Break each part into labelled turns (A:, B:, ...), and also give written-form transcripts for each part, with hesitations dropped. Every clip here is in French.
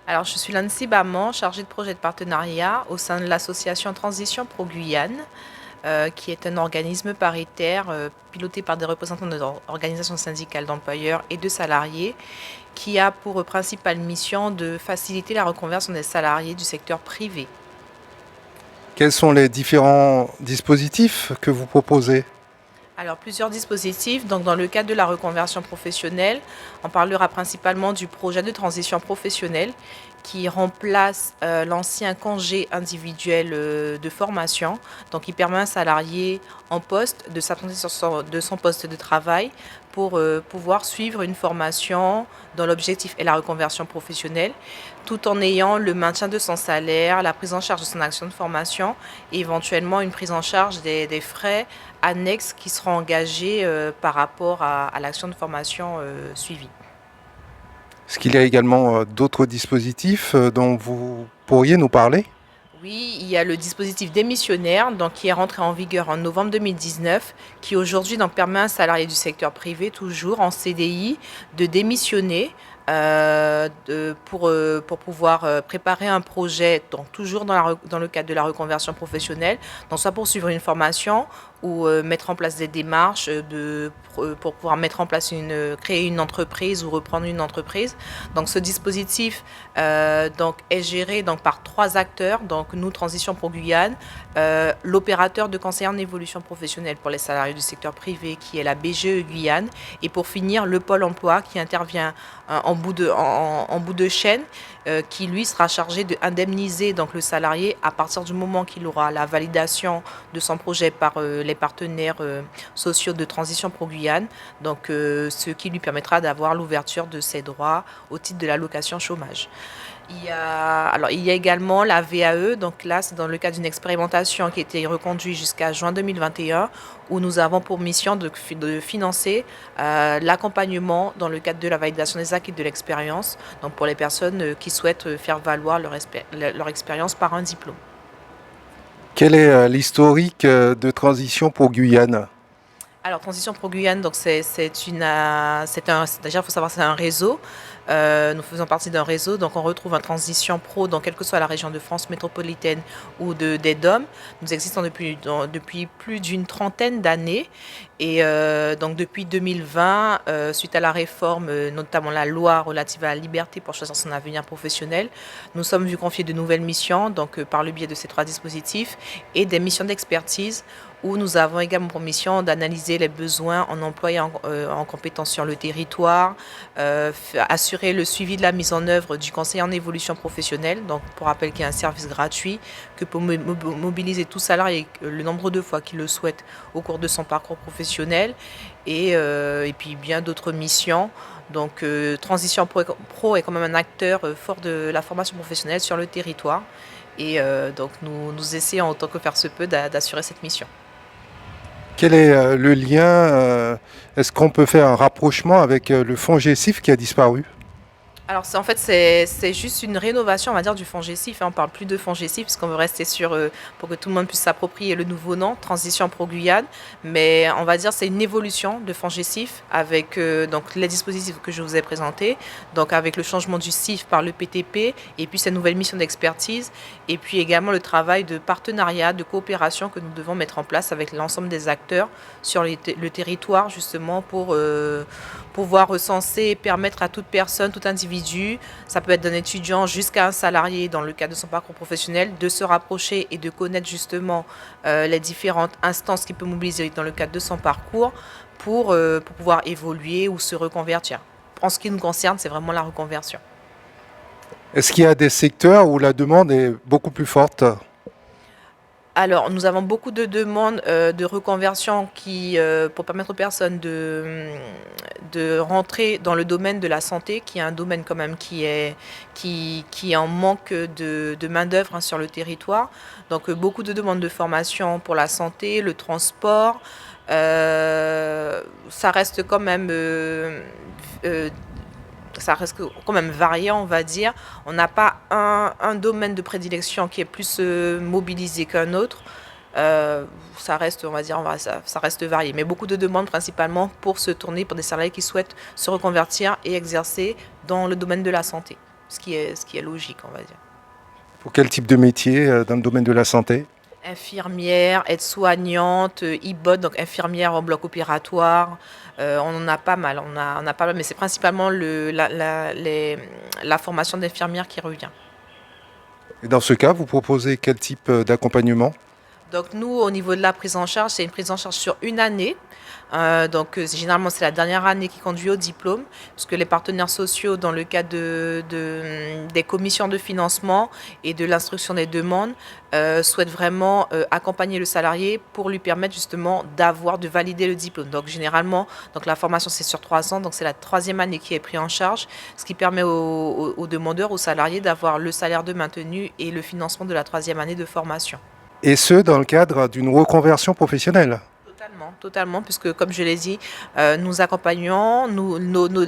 A: Alors, je suis Lancy Baman, chargée de projet de partenariat au sein de l'association Transition Pro Guyane, qui est un organisme paritaire piloté par des représentants de organisations syndicales d'employeurs et de salariés, qui a pour principale mission de faciliter la reconversion des salariés du secteur privé.
B: Quels sont les différents dispositifs que vous proposez?
A: Alors, plusieurs dispositifs. Donc, dans le cadre de la reconversion professionnelle, on parlera principalement du projet de transition professionnelle qui remplace l'ancien congé individuel de formation. Donc, il permet à un salarié en poste de s'absenter de son poste de travail pour pouvoir suivre une formation dont l'objectif est la reconversion professionnelle, tout en ayant le maintien de son salaire, la prise en charge de son action de formation et éventuellement une prise en charge des frais annexes qui seront engagés par rapport à l'action de formation suivie.
B: Est-ce qu'il y a également d'autres dispositifs dont vous pourriez nous parler?
A: Oui, il y a le dispositif démissionnaire donc, qui est rentré en vigueur en novembre 2019, qui aujourd'hui donc, permet à un salarié du secteur privé, toujours en CDI, de démissionner pour pouvoir préparer un projet, donc toujours dans le cadre de la reconversion professionnelle, donc soit pour suivre une formation ou mettre en place des démarches pour pouvoir mettre en place créer une entreprise ou reprendre une entreprise. Donc ce dispositif donc, est géré donc, par 3 acteurs, donc nous, Transition pour Guyane, l'opérateur de conseil en évolution professionnelle pour les salariés du secteur privé qui est la BGE Guyane, et pour finir le Pôle emploi qui intervient en bout de chaîne, qui lui sera chargé d'indemniser donc le salarié à partir du moment qu'il aura la validation de son projet par les partenaires sociaux de Transition Pro Guyane, donc ce qui lui permettra d'avoir l'ouverture de ses droits au titre de l'allocation chômage. Il y a également la VAE, donc là c'est dans le cadre d'une expérimentation qui a été reconduite jusqu'à juin 2021, où nous avons pour mission de financer l'accompagnement dans le cadre de la validation des acquis de l'expérience, donc pour les personnes qui souhaitent faire valoir leur expérience par un diplôme.
B: Quel est l'historique de transition pour Guyane?
A: Alors, Transition Pro Guyane, donc déjà, il faut savoir, c'est un réseau. Nous faisons partie d'un réseau, donc on retrouve un Transition Pro dans quelle que soit la région de France métropolitaine ou des DOM. Nous existons depuis plus d'une trentaine d'années. Et donc depuis 2020, suite à la réforme, notamment la loi relative à la liberté pour choisir son avenir professionnel, nous sommes vus confier de nouvelles missions, donc par le biais de ces 3 dispositifs, et des missions d'expertise où nous avons également pour mission d'analyser les besoins en emploi et en compétences sur le territoire, assurer le suivi de la mise en œuvre du conseil en évolution professionnelle, donc pour rappel qu'il y a un service gratuit que peut mobiliser tout salarié le nombre de fois qu'il le souhaite au cours de son parcours professionnel, et puis bien d'autres missions. Donc Transition Pro est quand même un acteur fort de la formation professionnelle sur le territoire, et donc nous essayons autant que faire se peut d'assurer cette mission.
B: Quel est le lien Est-ce qu'on peut faire un rapprochement avec le fonds GESIF qui a disparu?
A: Alors c'est juste une rénovation, on va dire, du fonds GESIF. On parle plus de fonds GESIF parce qu'on veut rester sur pour que tout le monde puisse s'approprier le nouveau nom, Transition Pro Guyane. Mais on va dire c'est une évolution de fonds GESIF avec donc les dispositifs que je vous ai présentés, donc avec le changement du CIF par le PTP et puis cette nouvelle mission d'expertise, et puis également le travail de partenariat, de coopération que nous devons mettre en place avec l'ensemble des acteurs sur le territoire, justement pour pouvoir recenser et permettre à toute personne, tout individu, ça peut être d'un étudiant jusqu'à un salarié dans le cadre de son parcours professionnel, de se rapprocher et de connaître justement les différentes instances qu'il peut mobiliser dans le cadre de son parcours pour pouvoir évoluer ou se reconvertir. En ce qui nous concerne, c'est vraiment la reconversion.
B: Est-ce qu'il y a des secteurs où la demande est beaucoup plus forte?
A: Alors, nous avons beaucoup de demandes de reconversion pour permettre aux personnes de rentrer dans le domaine de la santé, qui est un domaine quand même qui est en manque de main-d'œuvre sur le territoire. Donc, beaucoup de demandes de formation pour la santé, le transport. Ça reste quand même varié, on va dire. On n'a pas un domaine de prédilection qui est plus mobilisé qu'un autre. Ça reste, on va dire, ça reste varié. Mais beaucoup de demandes principalement pour se tourner pour des salariés qui souhaitent se reconvertir et exercer dans le domaine de la santé. ce qui est logique, on va dire.
B: Pour quel type de métier dans le domaine de la santé?
A: Infirmière, aide-soignante, IBOT, donc infirmière en bloc opératoire. On en a pas mal, on a pas mal, mais c'est principalement la formation d'infirmière qui revient.
B: Et dans ce cas, vous proposez quel type d'accompagnement?
A: Donc nous, au niveau de la prise en charge, c'est une prise en charge sur une année. Généralement, c'est la dernière année qui conduit au diplôme, puisque les partenaires sociaux, dans le cadre des commissions de financement et de l'instruction des demandes, souhaitent vraiment accompagner le salarié pour lui permettre justement de valider le diplôme. Donc généralement, donc la formation c'est sur 3 ans, donc c'est la troisième année qui est prise en charge, ce qui permet aux demandeurs, aux salariés d'avoir le salaire de maintenu et le financement de la troisième année de formation.
B: Et ce, dans le cadre d'une reconversion professionnelle.
A: Totalement, totalement, puisque comme je l'ai dit, nous accompagnons,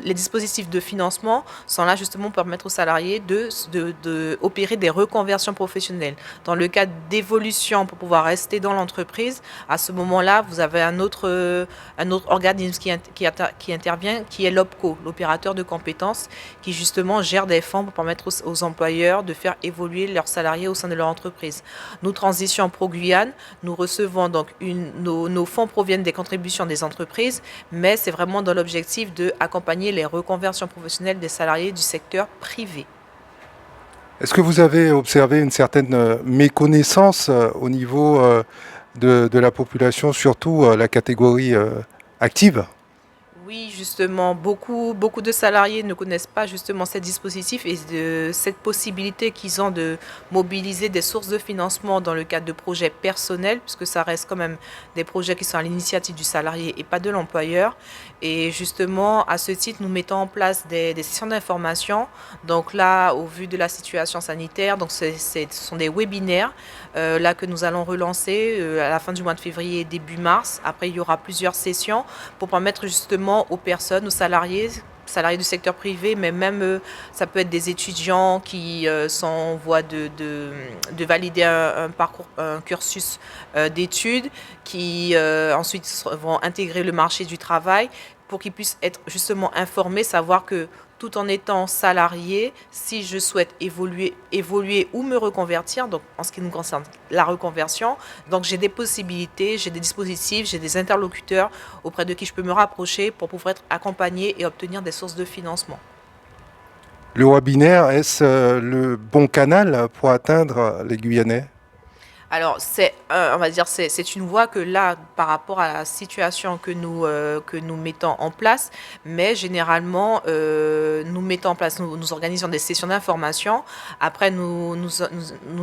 A: les dispositifs de financement sont là justement pour permettre aux salariés de opérer des reconversions professionnelles. Dans le cas d'évolution pour pouvoir rester dans l'entreprise, à ce moment-là, vous avez un autre organisme qui intervient, qui est l'OPCO, l'opérateur de compétences, qui justement gère des fonds pour permettre aux employeurs de faire évoluer leurs salariés au sein de leur entreprise. Nous, Transition Pro Guyane, nous recevons donc nos fonds proviennent des contributions des entreprises, mais c'est vraiment dans l'objectif d'accompagner les reconversions professionnelles des salariés du secteur privé.
B: Est-ce que vous avez observé une certaine méconnaissance au niveau de la population, surtout la catégorie active?
A: Oui, justement, beaucoup de salariés ne connaissent pas justement ces dispositifs et de cette possibilité qu'ils ont de mobiliser des sources de financement dans le cadre de projets personnels, puisque ça reste quand même des projets qui sont à l'initiative du salarié et pas de l'employeur. Et justement, à ce titre, nous mettons en place des sessions d'information. Donc là, au vu de la situation sanitaire, donc ce sont des webinaires là que nous allons relancer à la fin du mois de février et début mars. Après, il y aura plusieurs sessions pour permettre justement aux personnes, aux salariés du secteur privé, mais même ça peut être des étudiants qui sont en voie de valider un parcours, un cursus d'études, qui ensuite vont intégrer le marché du travail pour qu'ils puissent être justement informés, savoir que tout en étant salarié, si je souhaite évoluer ou me reconvertir, donc en ce qui nous concerne la reconversion, donc j'ai des possibilités, j'ai des dispositifs, j'ai des interlocuteurs auprès de qui je peux me rapprocher pour pouvoir être accompagné et obtenir des sources de financement.
B: Le webinaire, est-ce le bon canal pour atteindre les Guyanais?
A: Alors, on va dire, c'est une voie que là, par rapport à la situation que nous mettons en place, mais généralement, nous mettons en place, nous organisons des sessions d'information. Après, nous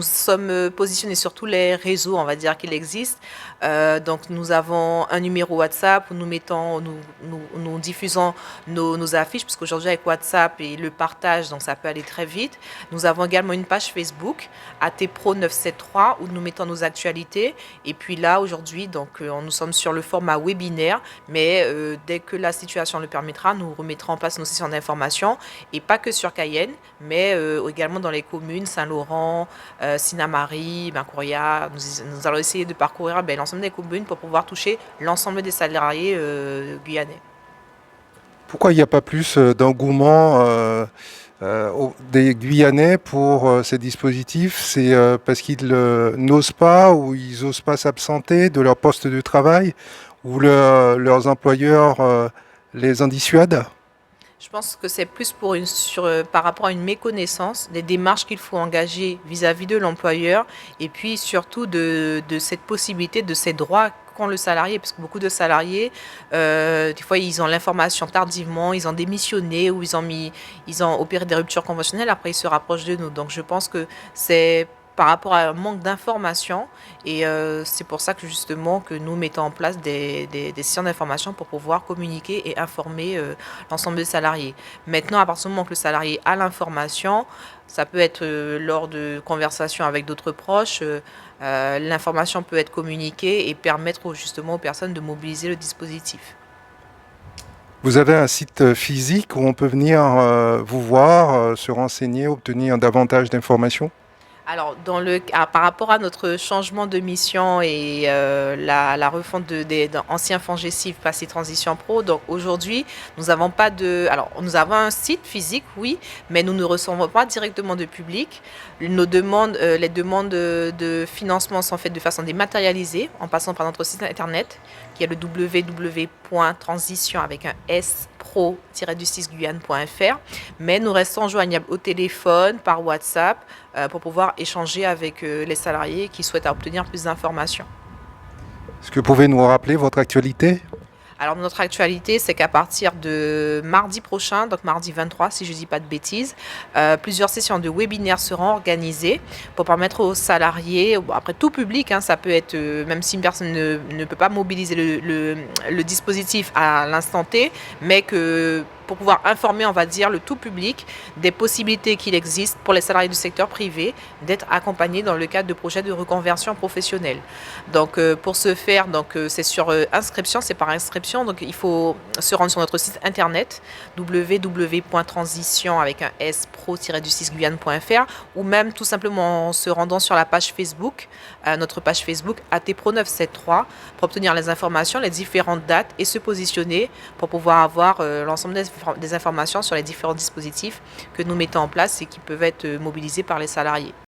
A: sommes positionnés sur tous les réseaux, on va dire, qu'il existe. Donc, nous avons un numéro WhatsApp où nous diffusons nos affiches, parce qu'aujourd'hui, avec WhatsApp et le partage, donc ça peut aller très vite. Nous avons également une page Facebook, ATPro 973, où nous mettons nos actualités. Et puis là, aujourd'hui, donc, nous sommes sur le format webinaire, mais dès que la situation le permettra, nous remettrons en place nos sessions d'information, et pas que sur Cayenne, mais également dans les communes Saint-Laurent, Sinnamary, Bancouria. Nous allons essayer de parcourir l'ensemble des communes pour pouvoir toucher l'ensemble des salariés guyanais.
B: Pourquoi il n'y a pas plus d'engouement des Guyanais pour ces dispositifs? C'est parce qu'ils n'osent pas ou ils n'osent pas s'absenter de leur poste de travail ou leurs employeurs les en dissuadent?
A: Je pense que c'est plus par rapport à une méconnaissance des démarches qu'il faut engager vis-à-vis de l'employeur et puis surtout de cette possibilité, de ces droits qu'ont le salarié, parce que beaucoup de salariés, des fois, ils ont l'information tardivement, ils ont démissionné ou ils ont opéré des ruptures conventionnelles, après ils se rapprochent de nous. Donc je pense que c'est par rapport à un manque d'information et c'est pour ça que justement que nous mettons en place des sessions d'information pour pouvoir communiquer et informer l'ensemble des salariés. Maintenant, à partir du moment que le salarié a l'information, ça peut être lors de conversations avec d'autres proches, l'information peut être communiquée et permettre justement aux personnes de mobiliser le dispositif.
B: Vous avez un site physique où on peut venir vous voir, se renseigner, obtenir davantage d'informations?
A: Alors, par rapport à notre changement de mission et la refonte des anciens FONGECIF passé Transition Pro, donc aujourd'hui, nous avons pas de. Alors, nous avons un site physique, oui, mais nous ne recevons pas directement de public. Nos demandes, les demandes de financement sont faites de façon dématérialisée, en passant par notre site internet, qui est le www.transition avec un S pro-du6guyane.fr, mais nous restons joignables au téléphone, par WhatsApp, pour pouvoir échanger avec les salariés qui souhaitent obtenir plus d'informations.
B: Est-ce que vous pouvez nous rappeler votre actualité?
A: Alors, notre actualité, c'est qu'à partir de mardi prochain, donc mardi 23, si je ne dis pas de bêtises, plusieurs sessions de webinaires seront organisées pour permettre aux salariés, après tout public, hein, ça peut être, même si une personne ne peut pas mobiliser le dispositif à l'instant T, mais que pour pouvoir informer, on va dire, le tout public des possibilités qu'il existe pour les salariés du secteur privé d'être accompagnés dans le cadre de projets de reconversion professionnelle. Donc, pour ce faire, c'est sur inscription, c'est par inscription. Donc, il faut se rendre sur notre site internet www.transition avec un S pro-du6guyane.fr ou même tout simplement en se rendant sur la page Facebook, notre page Facebook ATPro973 pour obtenir les informations, les différentes dates et se positionner pour pouvoir avoir l'ensemble des informations sur les différents dispositifs que nous mettons en place et qui peuvent être mobilisés par les salariés.